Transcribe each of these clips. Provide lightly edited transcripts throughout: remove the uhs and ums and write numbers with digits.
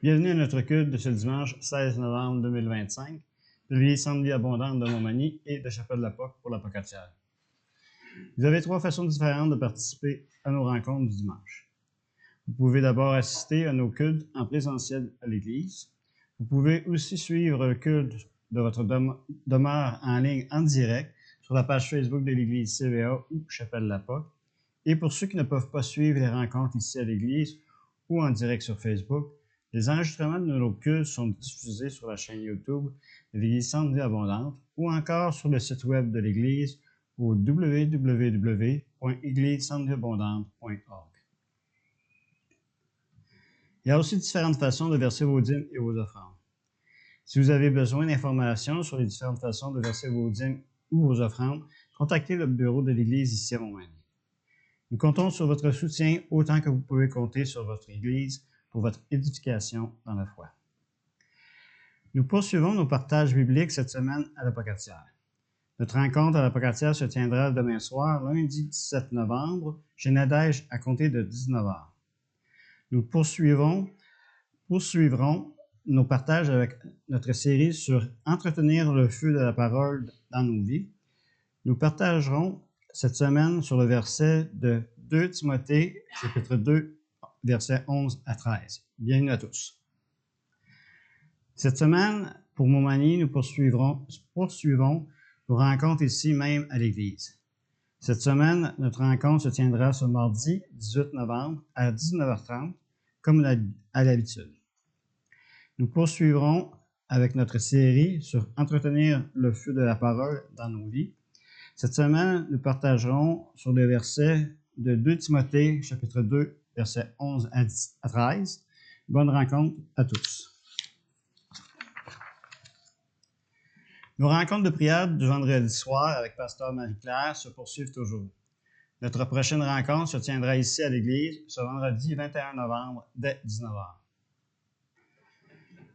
Bienvenue à notre culte de ce dimanche 16 novembre 2025 de l'Église Centre Vie Abondante de Montmagny et de Chapelle-la-Porte pour la Pocatière. Vous avez trois façons différentes de participer à nos rencontres du dimanche. Vous pouvez d'abord assister à nos cultes en présentiel à l'Église. Vous pouvez aussi suivre le culte de votre demeure en ligne en direct sur la page Facebook de l'Église CVA ou Chapelle-la-Porte. Et pour ceux qui ne peuvent pas suivre les rencontres ici à l'Église ou en direct sur Facebook, les enregistrements de nos cultes sont diffusés sur la chaîne YouTube de l'Église Centre Vie Abondante ou encore sur le site web de l'Église au www.églisecentrevieabondante.org. Il y a aussi différentes façons de verser vos dîmes et vos offrandes. Si vous avez besoin d'informations sur les différentes façons de verser vos dîmes ou vos offrandes, contactez le bureau de l'Église ici à Montmagny. Nous comptons sur votre soutien autant que vous pouvez compter sur votre Église pour votre édification dans la foi. Nous poursuivons nos partages bibliques cette semaine à la Pocatière. Notre rencontre à la Pocatière se tiendra demain soir, lundi 17 novembre, chez Nadège à compter de 19h. Nous poursuivrons nos partages avec notre série sur entretenir le feu de la parole dans nos vies. Nous partagerons cette semaine sur le verset de 2 Timothée, chapitre 2, versets 11 à 13. Bienvenue à tous. Cette semaine, pour Montmagny, nous poursuivons nos rencontres ici même à l'Église. Cette semaine, notre rencontre se tiendra ce mardi 18 novembre à 19h30, comme à l'habitude. Nous poursuivrons avec notre série sur entretenir le feu de la parole dans nos vies. Cette semaine, nous partagerons sur les versets de 2 Timothée, chapitre 2, versets 11 à 13. Bonne rencontre à tous. Nos rencontres de prière du vendredi soir avec Pasteur Marie-Claire se poursuivent toujours. Notre prochaine rencontre se tiendra ici à l'Église ce vendredi 21 novembre dès 19h.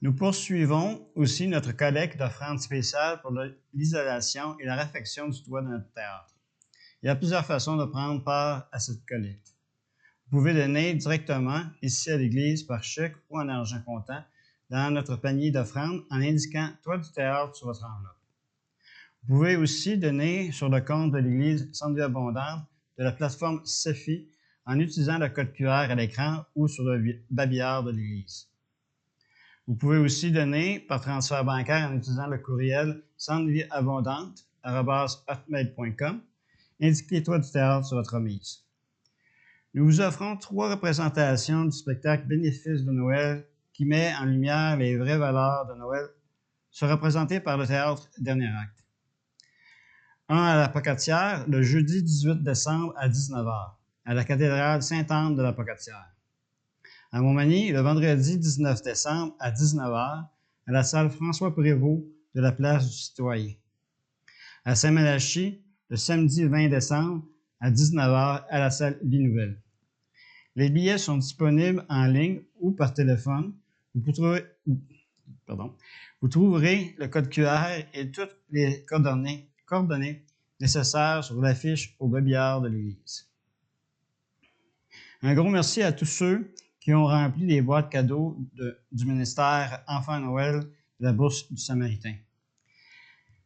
Nous poursuivons aussi notre collecte d'offrandes spéciales pour l'isolation et la réfection du toit de notre théâtre. Il y a plusieurs façons de prendre part à cette collecte. Vous pouvez donner directement ici à l'Église par chèque ou en argent comptant dans notre panier d'offrandes en indiquant « Toit du théâtre » sur votre enveloppe. Vous pouvez aussi donner sur le compte de l'Église Centre Vie Abondante de la plateforme CEFI en utilisant le code QR à l'écran ou sur le babillard de l'Église. Vous pouvez aussi donner par transfert bancaire en utilisant le courriel centrevieabondante@hotmail.com. Indiquez Toit du théâtre sur votre remise. Nous vous offrons 3 représentations du spectacle Bénéfices de Noël qui met en lumière les vraies valeurs de Noël, sont représentées par le théâtre Dernier Acte. Un à la Pocatière, le jeudi 18 décembre à 19h, à la cathédrale Sainte-Anne de la Pocatière. À Montmagny, le vendredi 19 décembre à 19h, à la salle François Prévost de la place du Citoyen. À Saint-Malachie, le samedi 20 décembre à 19h, à la salle Vie Nouvelle. Les billets sont disponibles en ligne ou par téléphone. Vous trouverez le code QR et toutes les coordonnées nécessaires sur l'affiche au babillard de l'Église. Un gros merci à tous ceux qui ont rempli les boîtes cadeaux du ministère Enfants Noël de la Bourse du Samaritain.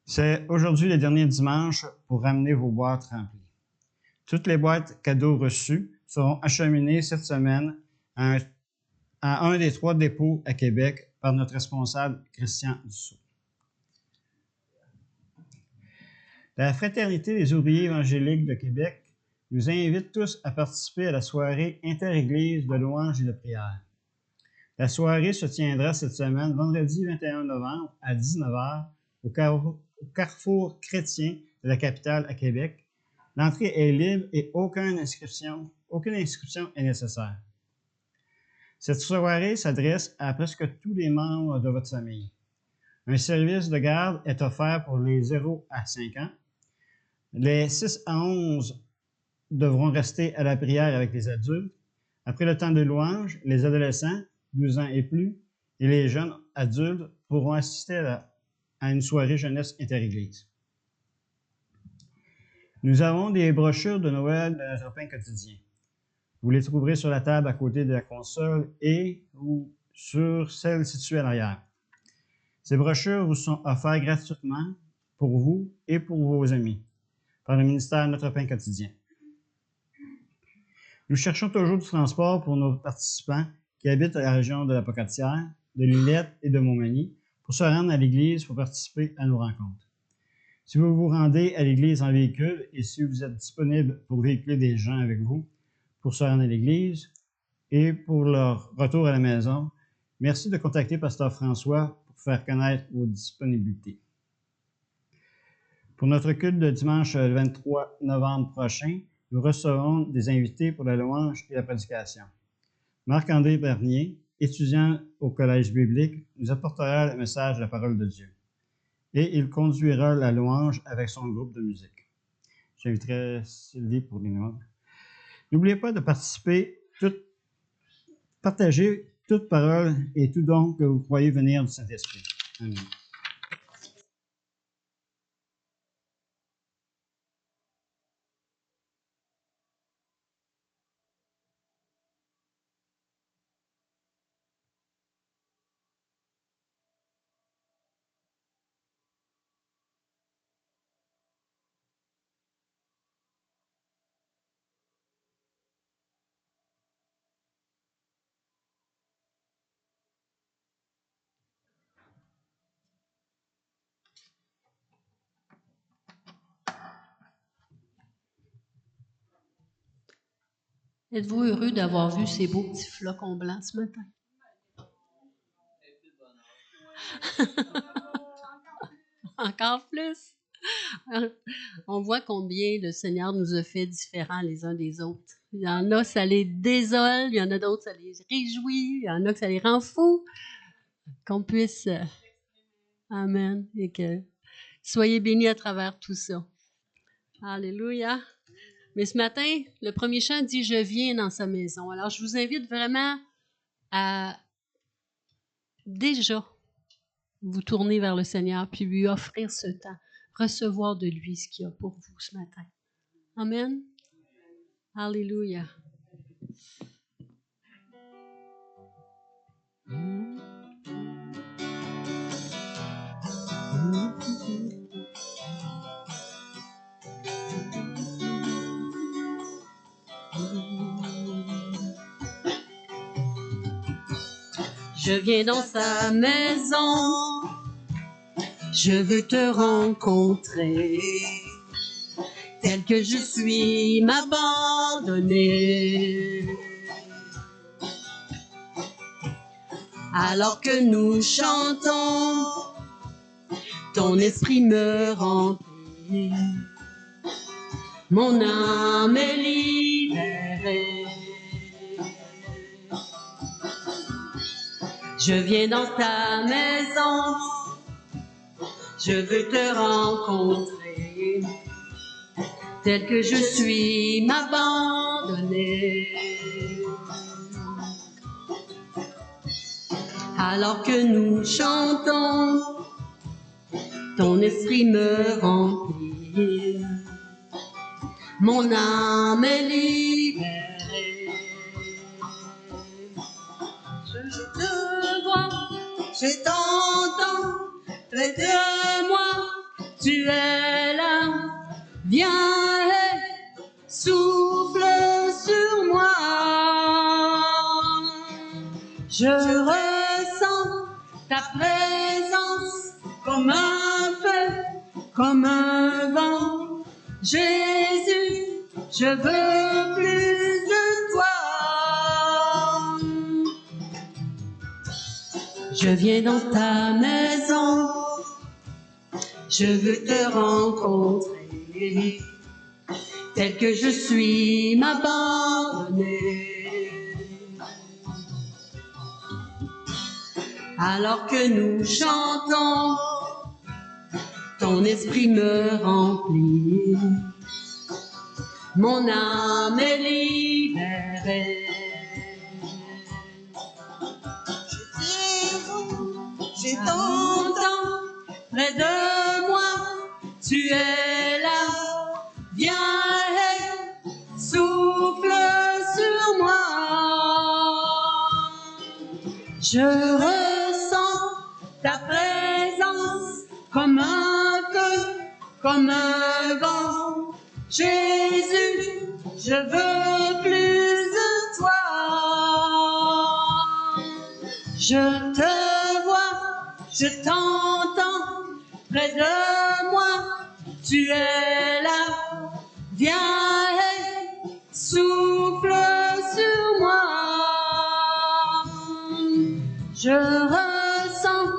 C'est aujourd'hui le dernier dimanche pour ramener vos boîtes remplies. Toutes les boîtes cadeaux reçues seront acheminées cette semaine à un des 3 dépôts à Québec par notre responsable Christian Dussault. La Fraternité des ouvriers évangéliques de Québec nous invite tous à participer à la soirée interéglise de louange et de prière. La soirée se tiendra cette semaine, vendredi 21 novembre à 19h, au Carrefour chrétien de la capitale à Québec. L'entrée est libre et aucune inscription est nécessaire. Cette soirée s'adresse à presque tous les membres de votre famille. Un service de garde est offert pour les 0 à 5 ans. Les 6 à 11 devront rester à la prière avec les adultes. Après le temps de louange, les adolescents, 12 ans et plus, et les jeunes adultes pourront assister à une soirée jeunesse interéglise. Nous avons des brochures de Noël de notre pain quotidien. Vous les trouverez sur la table à côté de la console et ou sur celle située à l'arrière. Ces brochures vous sont offertes gratuitement pour vous et pour vos amis par le ministère Notre Pain Quotidien. Nous cherchons toujours du transport pour nos participants qui habitent à la région de la Pocatière, de Lillette et de Montmagny pour se rendre à l'église pour participer à nos rencontres. Si vous vous rendez à l'église en véhicule et si vous êtes disponible pour véhiculer des gens avec vous pour se rendre à l'église et pour leur retour à la maison, merci de contacter Pasteur François pour faire connaître vos disponibilités. Pour notre culte de dimanche 23 novembre prochain, nous recevons des invités pour la louange et la prédication. Marc-André Bernier, étudiant au Collège biblique, nous apportera le message de la parole de Dieu. Et il conduira la louange avec son groupe de musique. J'inviterai Sylvie pour les noms. N'oubliez pas de partager toute parole et tout don que vous croyez venir du Saint-Esprit. Amen. Êtes-vous heureux d'avoir vu ces beaux petits flocons blancs ce matin? Encore plus. On voit combien le Seigneur nous a fait différents les uns des autres. Il y en a, ça les désole, il y en a d'autres, ça les réjouit, il y en a que ça les rend fous. Qu'on puisse... Amen. Et que soyez bénis à travers tout ça. Alléluia. Mais ce matin, le premier chant dit « Je viens dans sa maison ». Alors, je vous invite vraiment à déjà vous tourner vers le Seigneur puis lui offrir ce temps, recevoir de lui ce qu'il y a pour vous ce matin. Amen. Alléluia. Je viens dans sa maison, je veux te rencontrer, tel que je suis m'abandonner. Alors que nous chantons, ton esprit me remplit, mon âme est libérée. Je viens dans ta maison, je veux te rencontrer, tel que je suis m'abandonner. Alors que nous chantons, ton esprit me remplit, mon âme est libérée. Je te vois, je t'entends, près de moi, tu es là, viens et souffle sur moi. Je ressens ta présence comme un feu, comme un vent. Jésus, je veux plus de toi. Je viens dans ta maison, je veux te rencontrer, tel que je suis m'abandonner. Alors que nous chantons, ton esprit me remplit, mon âme est libérée. Je t'entends, près de moi, tu es là, viens et souffle sur moi. Je ressens ta présence comme un feu, comme un vent. Jésus, je veux plus de toi. Je te vois, je t'entends près de moi. Tu es là, viens et souffle sur moi. Je ressens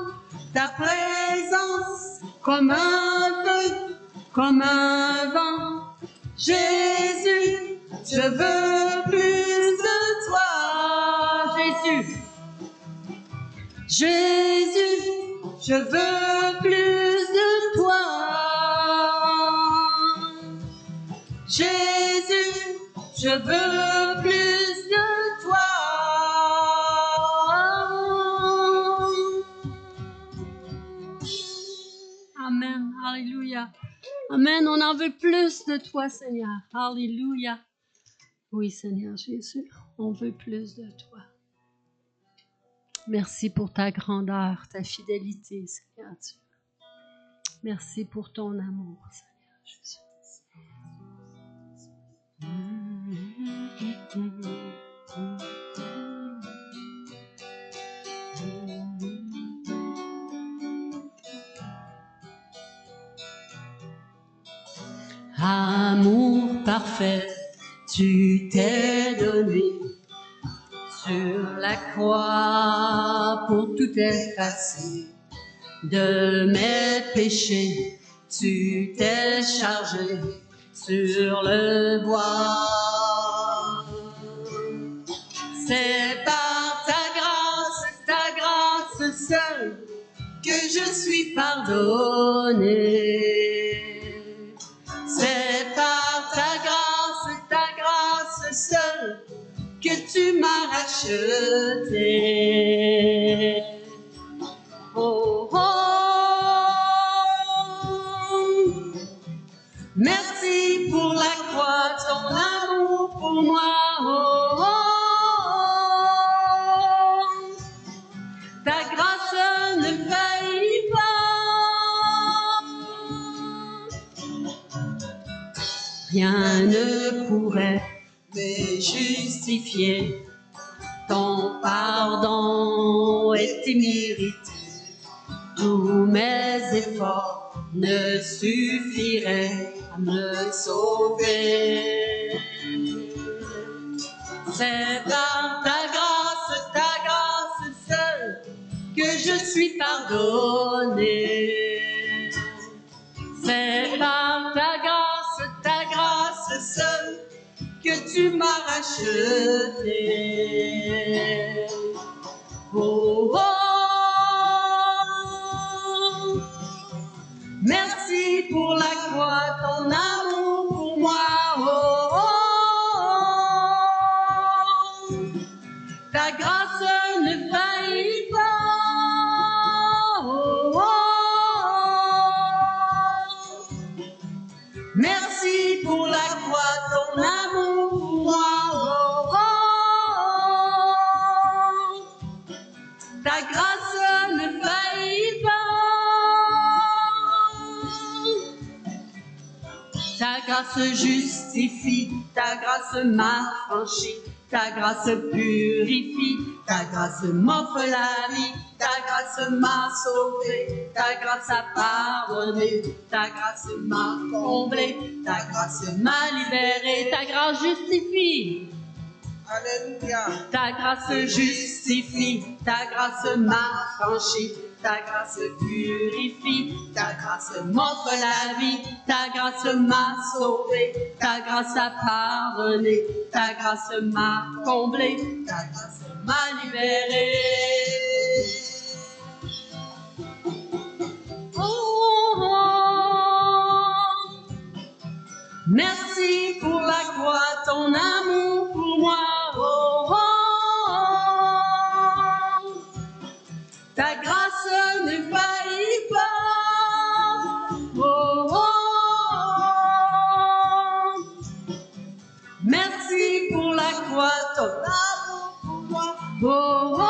ta présence comme un feu, comme un vent. Jésus, je veux plus de toi. Jésus, Jésus, je veux plus de toi. Jésus, je veux plus de toi. Amen, alléluia. Amen, on en veut plus de toi, Seigneur. Alléluia. Oui, Seigneur Jésus, on veut plus de toi. Merci pour ta grandeur, ta fidélité, Seigneur Dieu. Merci pour ton amour, Seigneur Jésus. Amour parfait, tu t'es donné sur la croix pour tout effacer. De mes péchés, tu t'es chargé sur le bois. C'est par ta grâce seule, que je suis pardonné. C'est par ta grâce seule, que tu m'as racheté. Oh, oh, merci pour la croix, ton amour pour moi. Oh, oh, ta grâce ne faillit pas. Rien ne pourrait me justifier. Ton pardon et tes mérites. Tous mes efforts ne suffiraient à me sauver. C'est par ta grâce seule, que je suis pardonné. C'est par ta grâce seule, que tu m'as racheté. Oh, oh, merci pour la croix, ton amour pour moi. Oh, oh, ta grâce ne faillit pas. Oh, oh, merci pour la croix, ton amour pour moi. Oh, oh, ta grâce ne faillit pas. Ta grâce justifie, ta grâce m'affranchit, ta grâce purifie, ta grâce m'offre la vie, ta grâce m'a sauvé, ta grâce a pardonné, ta grâce m'a comblé, ta grâce m'a libéré, ta grâce justifie. Alléluia. Ta grâce justifie, ta grâce m'affranchit, ta grâce purifie, ta grâce m'offre la vie, ta grâce m'a sauvé, ta grâce a pardonné, ta grâce m'a comblé, ta grâce m'a libéré. Oh, oh, merci pour la croix, ton amour pour moi. Oh, oh, ta grâce ne faillit pas. Oh, oh, merci pour la croix, ton amour pour moi. Oh, oh,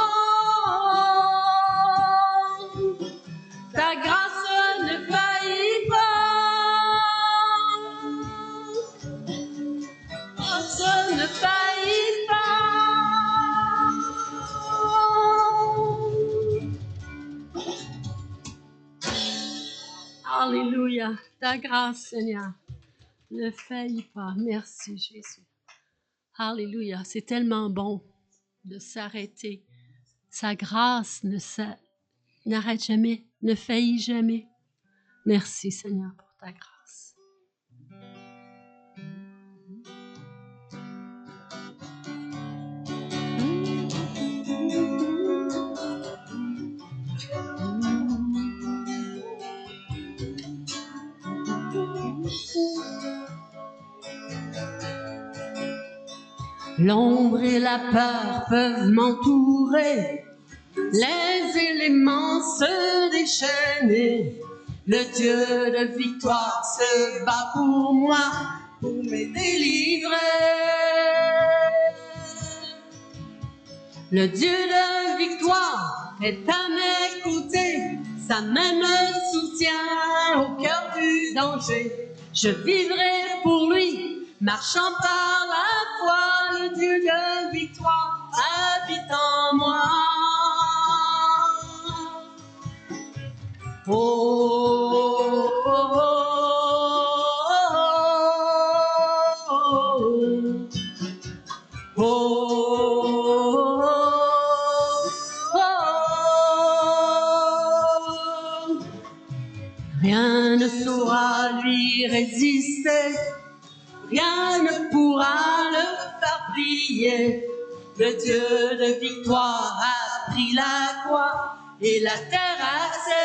Alléluia. Ta grâce, Seigneur, ne faillit pas. Merci, Jésus. Alléluia. C'est tellement bon de s'arrêter. Sa grâce n'arrête jamais, ne faillit jamais. Merci, Seigneur, pour ta grâce. L'ombre et la peur peuvent m'entourer, les éléments se déchaîner. Le Dieu de victoire se bat pour moi, pour me délivrer. Le Dieu de victoire est à mes côtés, sa main me soutient au cœur du danger. Je vivrai pour lui, marchant par la foi. Le Dieu de victoire habite en moi. Oh, oh, oh, oh, oh. Rien ne saura lui résister, rien ne pourra le faire plier. Le Dieu de victoire a pris la croix et la terre accède.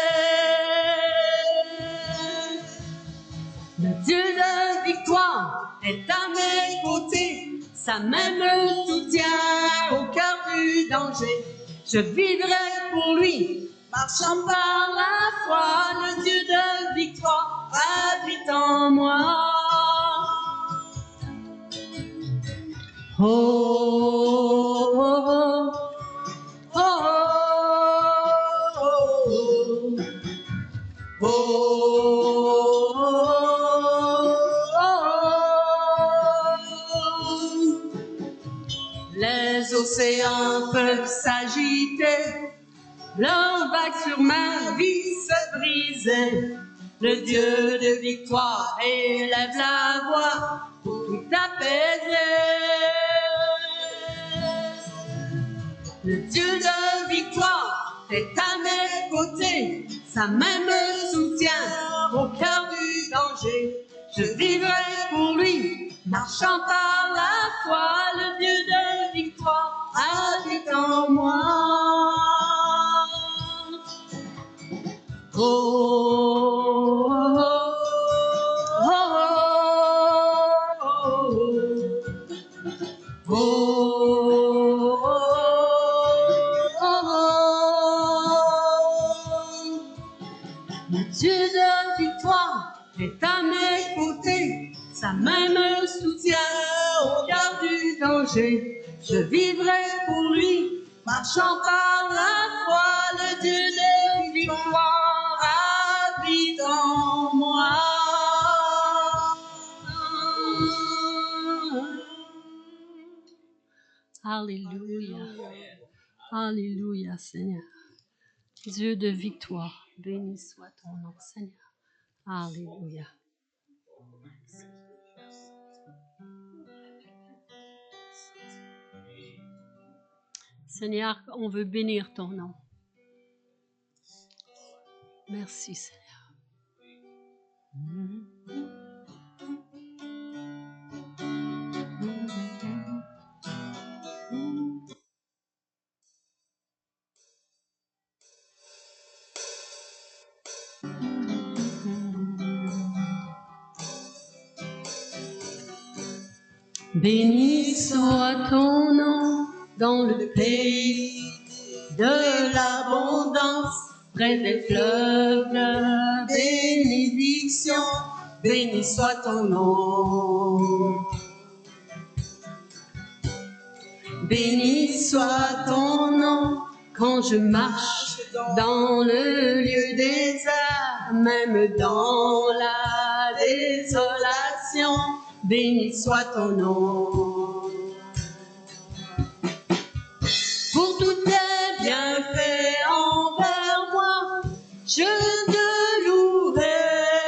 Le Dieu de victoire est à mes côtés, sa main me soutient au cœur du danger. Je vivrai pour lui, marchant par la foi. Le Dieu de victoire habite en moi. Oh, oh, oh, oh, oh, oh, oh. Les océans peuvent s'agiter, leurs vagues sur ma vie se briser. Le Dieu de victoire élève la voix pour tout apaiser. Le Dieu de victoire est à mes côtés, sa main me soutient au cœur du danger. Je vivrai pour lui, marchant par la foi. Le Dieu de victoire habite en moi. Oh, oh, oh, oh, oh, le Dieu de victoire est à mes côtés, sa main me soutient au cœur du danger. Je vivrai pour lui, marchant par la foi. Le Dieu de victoire habite en moi. Alléluia. Alléluia, Seigneur. Dieu de victoire, béni soit ton nom, Seigneur. Alléluia. Seigneur, on veut bénir ton nom. Merci, Seigneur. Béni soit ton nom dans le pays de l'abondance, près des fleuves de bénédiction. Béni soit ton nom. Béni soit ton nom quand je marche dans le lieu désert, même dans la désolation. Béni soit ton nom. Pour tous tes bienfaits envers moi, je te louerai.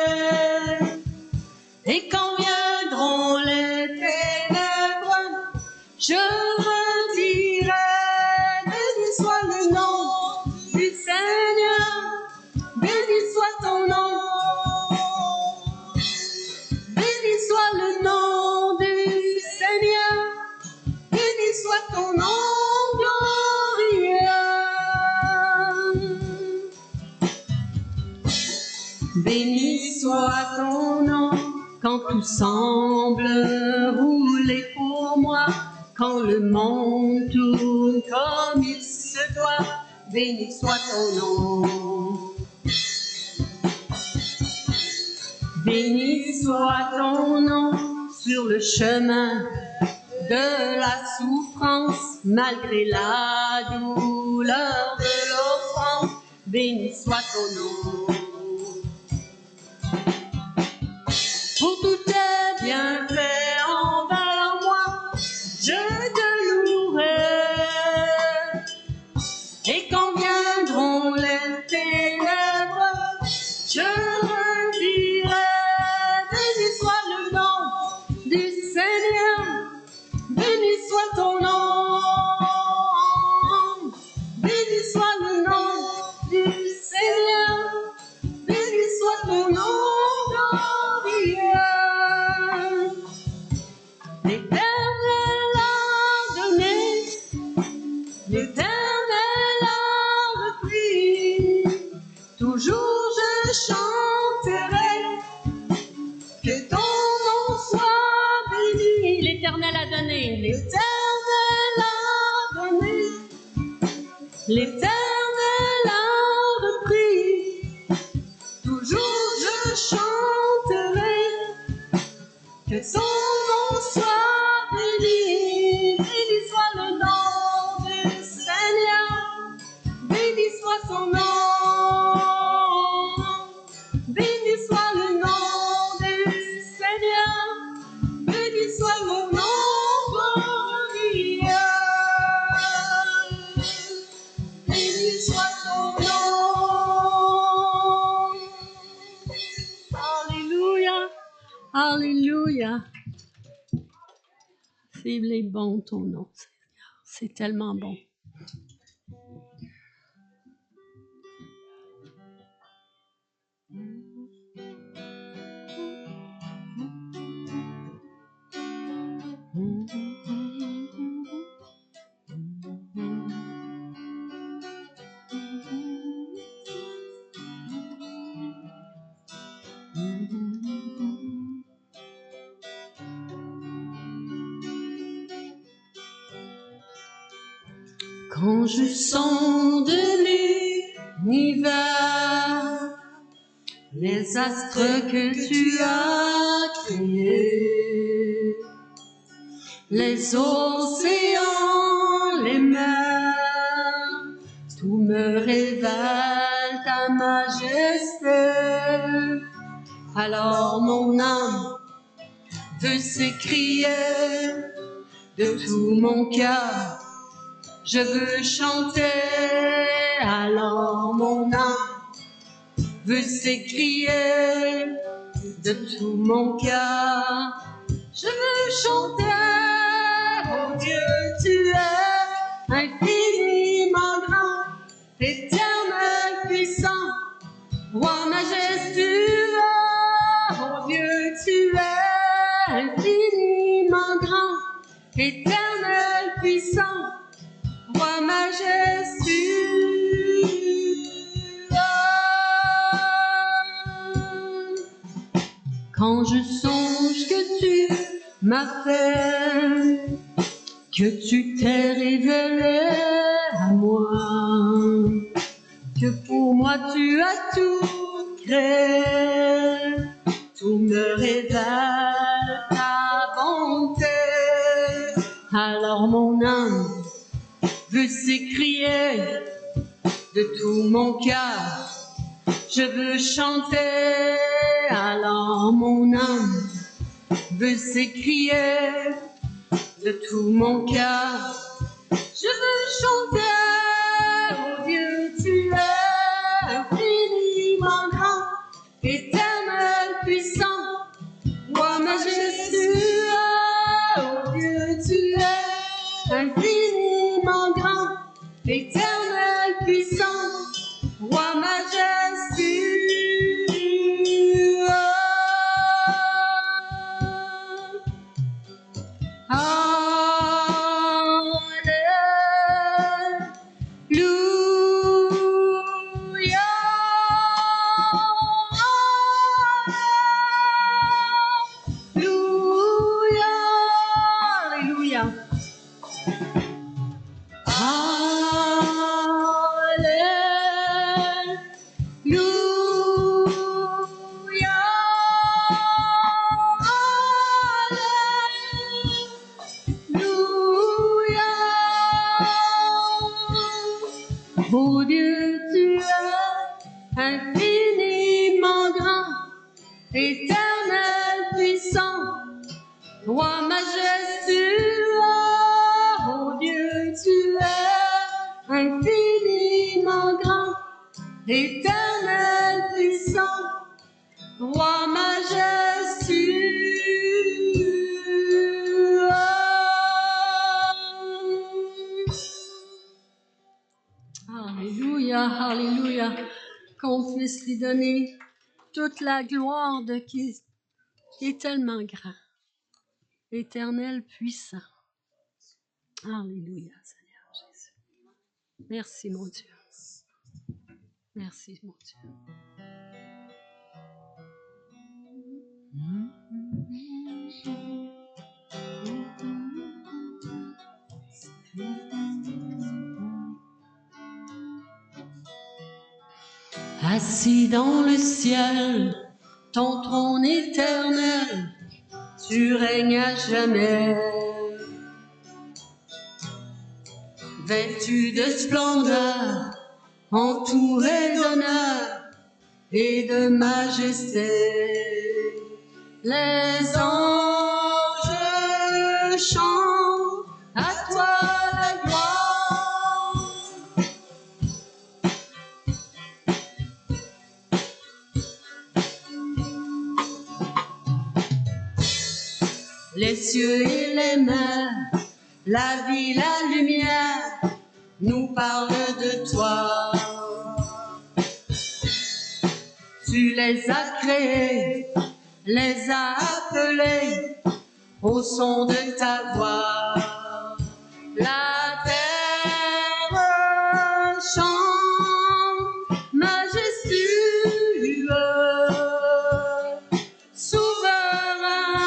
Béni soit ton nom, quand tout semble rouler pour moi, quand le monde tourne comme il se doit. Béni soit ton nom. Béni soit ton nom sur le chemin de la souffrance, malgré la douleur de l'offrande. Béni soit ton nom. Pour tous tes bienfaits envers moi, je te louerai. Et quand viendront les ténèbres, je redirai. Béni soit le nom du Seigneur, béni soit ton nom. Béni soit le nom du Seigneur, béni soit ton nom glorieux. L'Éternel a donné, l'Éternel a repris. Toujours je chanterai, que ton nom soit béni. L'Éternel a donné, l'Éternel a donné, l'Éternel a repris. Toujours je chanterai, que ton nom soit béni. Béni soit le nom du Seigneur, béni soit son nom. Béni soit le nom du Seigneur, béni soit le nom glorieux. Béni soit ton nom. Alléluia, alléluia. Il est bon ton nom, Seigneur. C'est tellement bon. Quand je sonde l'univers, les astres que tu as créés, les océans, les mers, tout me révèle ta majesté. Alors mon âme veut s'écrier de tout mon cœur. Je veux chanter, alors mon âme veut s'écrier de tout mon cœur. Je veux chanter, oh Dieu, tu es infiniment grand, éternel, puissant, roi majestueux. Oh Dieu, tu es infiniment grand, éternel, puissant, roi majestueux. Quand je songe que tu m'as fait, que tu t'es révélé à moi, que pour moi tu as tout créé, tout me révèle ta bonté. Alors mon âme veut s'écrier de tout mon cœur, je veux chanter, alors mon âme veut s'écrier de tout mon cœur. Je veux chanter, oh Dieu, tu es infiniment grand, éternel, puissant, roi majestueux. Oh Dieu, tu es infiniment grand, éternel, puissant, roi majestueux. tu es infiniment grand, éternel, puissant, roi majestueux, oh Dieu, tu es infiniment grand, éternel, puissant, roi majestueux. Alléluia, alléluia, qu'on puisse lui donner toute la gloire de qui est tellement grand, éternel, puissant. Alléluia, Seigneur Jésus. Merci, mon Dieu. Merci, mon Dieu. Assis dans le ciel, ton trône éternel, tu règnes à jamais. Vêtu de splendeur, entouré d'honneur et de majesté. Les anges chantent à toi la gloire. Les cieux et les mers, la vie, la lumière, nous parlent de toi. Tu les as créés, les as appelés au son de ta voix. La terre chante majestueux, souverain,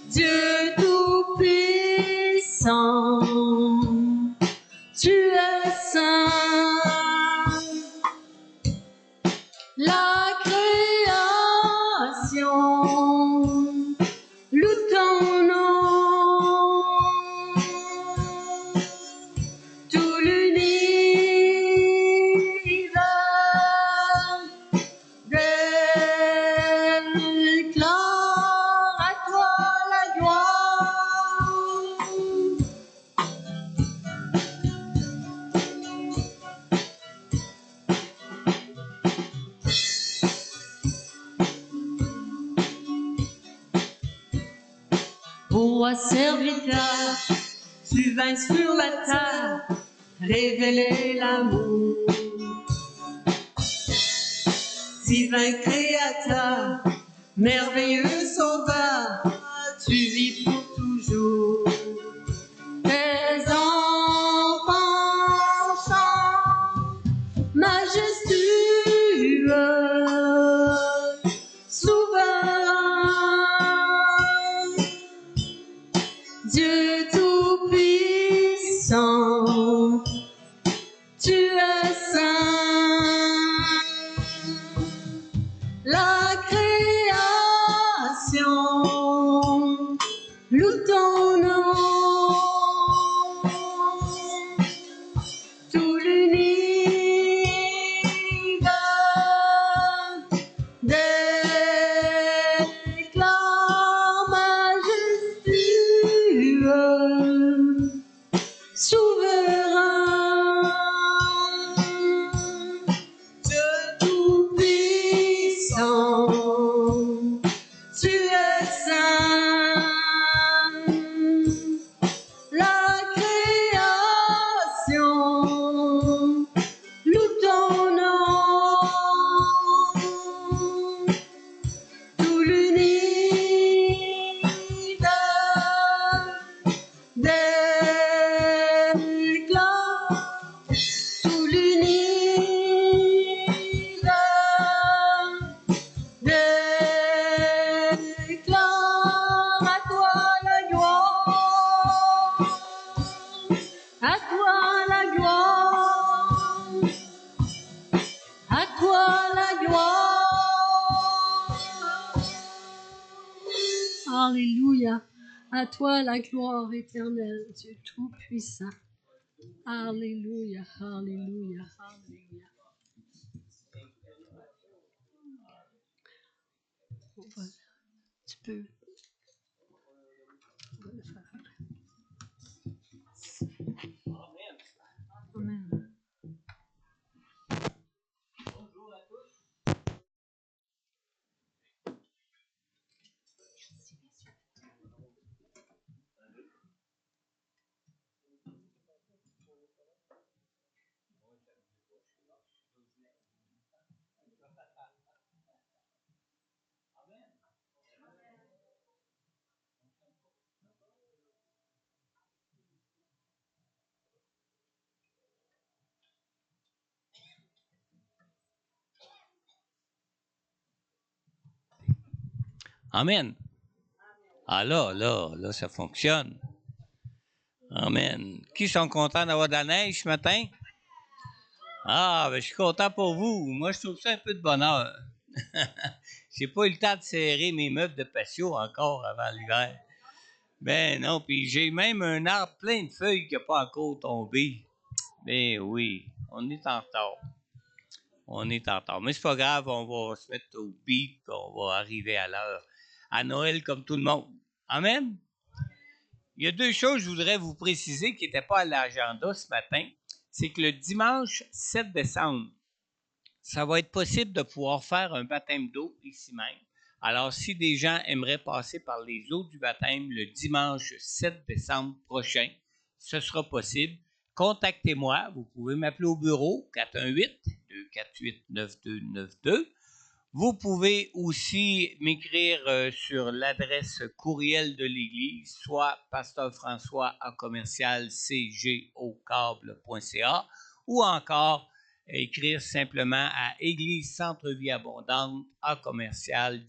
Dieu tout-puissant, tu es saint. La création loue ton nom, tout l'univers déclare à toi la gloire. Roi serviteur, tu vins sur la terre, révéler l'amour. Divin créateur, merveilleux sauveur, tu vis pour toujours. Tes enfants chantent majestueux, souverain, Dieu tout-puissant, tu es saint. La création loue ton nom, tout l'univers déclare majestueux, souverain, Dieu tout-puissant, tu es saint. La création loue ton nom, tout l'univers déclare, tout l'univers déclare à toi la gloire, à toi la gloire, à toi la gloire. Alléluia, à toi la gloire éternelle, Dieu tout-puissant. Alléluia, alléluia, alléluia. Tu peux. On va le faire. Amen. Amen. Ah là, ça fonctionne. Amen. Qui sont contents d'avoir de la neige ce matin? Ah, ben, je suis content pour vous. Moi, je trouve ça un peu de bonheur. J'ai pas eu le temps de serrer mes meubles de patio encore avant l'hiver. Ben non, puis j'ai même un arbre plein de feuilles qui n'a pas encore tombé. Ben oui, on est en retard. On est en retard. Mais c'est pas grave, on va se mettre au beat, puis on va arriver à l'heure. À Noël comme tout le monde. Amen. Il y a deux choses que je voudrais vous préciser qui n'étaient pas à l'agenda ce matin. C'est que le dimanche 7 décembre, ça va être possible de pouvoir faire un baptême d'eau ici même. Alors, si des gens aimeraient passer par les eaux du baptême le dimanche 7 décembre prochain, ce sera possible. Contactez-moi. Vous pouvez m'appeler au bureau 418-248-9292. Vous pouvez aussi m'écrire sur l'adresse courriel de l'Église, soit pasteurfrançois@cgocable.ca ou encore écrire simplement à Église Centre Vie Abondante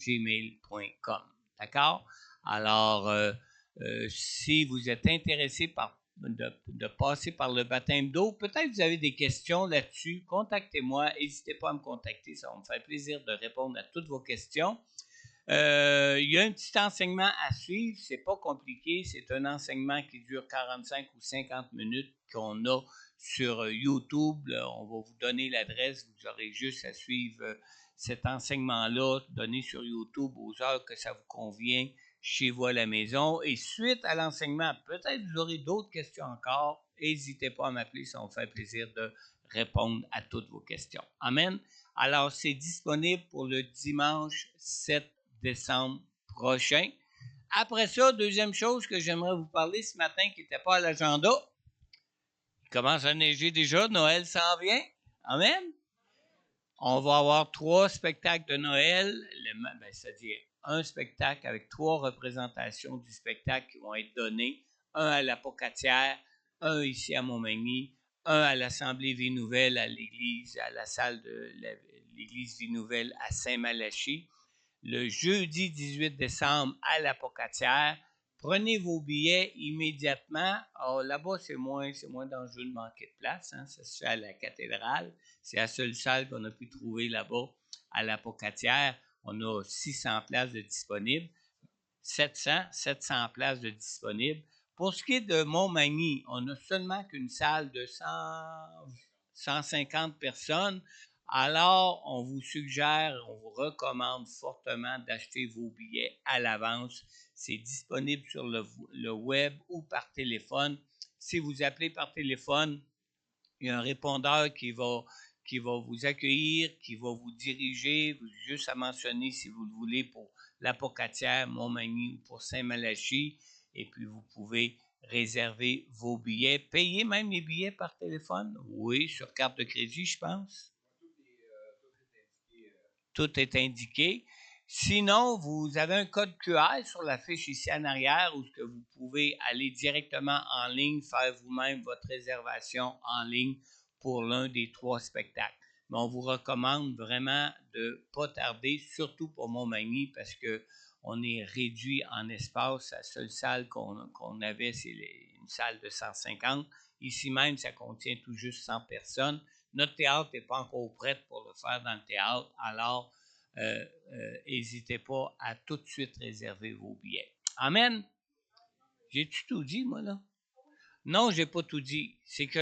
@gmail.com. D'accord? Alors, si vous êtes intéressé de passer par le baptême d'eau, peut-être que vous avez des questions là-dessus, contactez-moi, n'hésitez pas à me contacter, ça va me faire plaisir de répondre à toutes vos questions. Il y a un petit enseignement à suivre, c'est pas compliqué, c'est un enseignement qui dure 45 ou 50 minutes qu'on a sur YouTube. Là, on va vous donner l'adresse, vous aurez juste à suivre cet enseignement-là donné sur YouTube aux heures que ça vous convient chez vous à la maison. Et suite à l'enseignement, peut-être vous aurez d'autres questions encore. N'hésitez pas à m'appeler, ça va me faire plaisir de répondre à toutes vos questions. Amen. Alors, c'est disponible pour le dimanche 7 décembre prochain. Après ça, deuxième chose que j'aimerais vous parler ce matin qui n'était pas à l'agenda. Il commence à neiger déjà, Noël s'en vient. Amen. On va avoir 3 spectacles de Noël, c'est-à-dire un spectacle avec 3 représentations du spectacle qui vont être données, un à l'Apocatière, un ici à Montmagny, un à l'Assemblée Vie Nouvelle à l'église, à la salle de l'église Vie Nouvelle à Saint-Malachie. Le jeudi 18 décembre à l'Apocatière. Prenez vos billets immédiatement. Alors, là-bas, c'est moins dangereux de manquer de place. Hein. Ça se fait à la cathédrale. C'est la seule salle qu'on a pu trouver là-bas à l'Apocatière. On a 600 places de disponibles. 700 places de disponibles. Pour ce qui est de Montmagny, on n'a seulement qu'une salle de 150 personnes. Alors, on vous suggère, on vous recommande fortement d'acheter vos billets à l'avance. C'est disponible sur le web ou par téléphone. Si vous appelez par téléphone, il y a un répondeur qui va vous accueillir, qui va vous diriger, juste à mentionner si vous le voulez pour l'Apocatière, Montmagny ou pour Saint-Malachie. Et puis, vous pouvez réserver vos billets. Payer même les billets par téléphone? Oui, sur carte de crédit, je pense. Tout est indiqué. Sinon, vous avez un code QR sur la fiche ici en arrière où que vous pouvez aller directement en ligne, faire vous-même votre réservation en ligne pour l'un des 3 spectacles. Mais on vous recommande vraiment de ne pas tarder, surtout pour Montmagny, parce qu'on est réduit en espace. La seule salle qu'on avait, c'est une salle de 150. Ici même, ça contient tout juste 100 personnes. Notre théâtre n'est pas encore prêt pour le faire dans le théâtre, alors n'hésitez pas à tout de suite réserver vos billets. Amen. J'ai-tu tout dit, moi, là? Non, j'ai pas tout dit. C'est que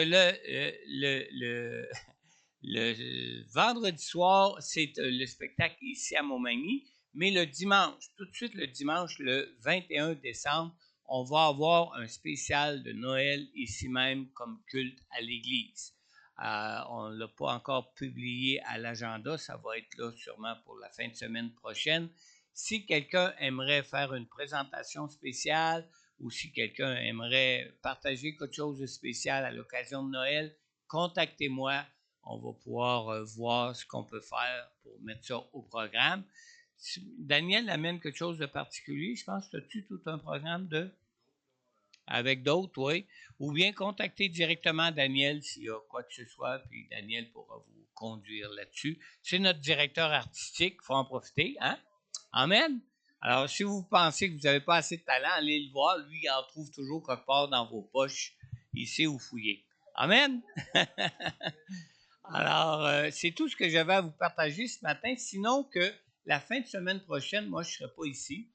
le vendredi soir, c'est le spectacle ici à Montmagny, mais le dimanche, tout de suite le dimanche, le 21 décembre, on va avoir un spécial de Noël ici même comme culte à l'église. On ne l'a pas encore publié à l'agenda, ça va être là sûrement pour la fin de semaine prochaine. Si quelqu'un aimerait faire une présentation spéciale ou si quelqu'un aimerait partager quelque chose de spécial à l'occasion de Noël, contactez-moi. On va pouvoir voir ce qu'on peut faire pour mettre ça au programme. Daniel amène quelque chose de particulier. Je pense que tu as tout un programme avec d'autres, oui. Ou bien contacter directement Daniel s'il y a quoi que ce soit, puis Daniel pourra vous conduire là-dessus. C'est notre directeur artistique, il faut en profiter, hein? Amen. Alors, si vous pensez que vous n'avez pas assez de talent, allez le voir. Lui, il en trouve toujours quelque part dans vos poches. Il sait où fouiller. Amen. Alors, c'est tout ce que j'avais à vous partager ce matin. Sinon que la fin de semaine prochaine, moi, je ne serai pas ici.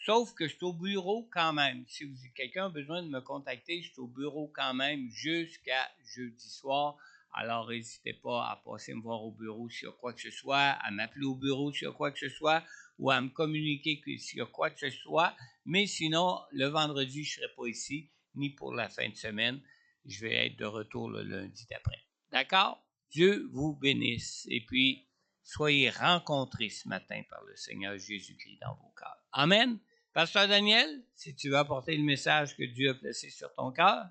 Sauf que je suis au bureau quand même. Si quelqu'un a besoin de me contacter, je suis au bureau quand même jusqu'à jeudi soir. Alors, n'hésitez pas à passer me voir au bureau s'il y a quoi que ce soit, à m'appeler au bureau s'il y a quoi que ce soit, ou à me communiquer s'il y a quoi que ce soit. Mais sinon, le vendredi, je ne serai pas ici, ni pour la fin de semaine. Je vais être de retour le lundi d'après. D'accord? Dieu vous bénisse. Et puis, soyez rencontrés ce matin par le Seigneur Jésus-Christ dans vos cœurs. Amen. Pasteur Daniel, si tu veux apporter le message que Dieu a placé sur ton cœur.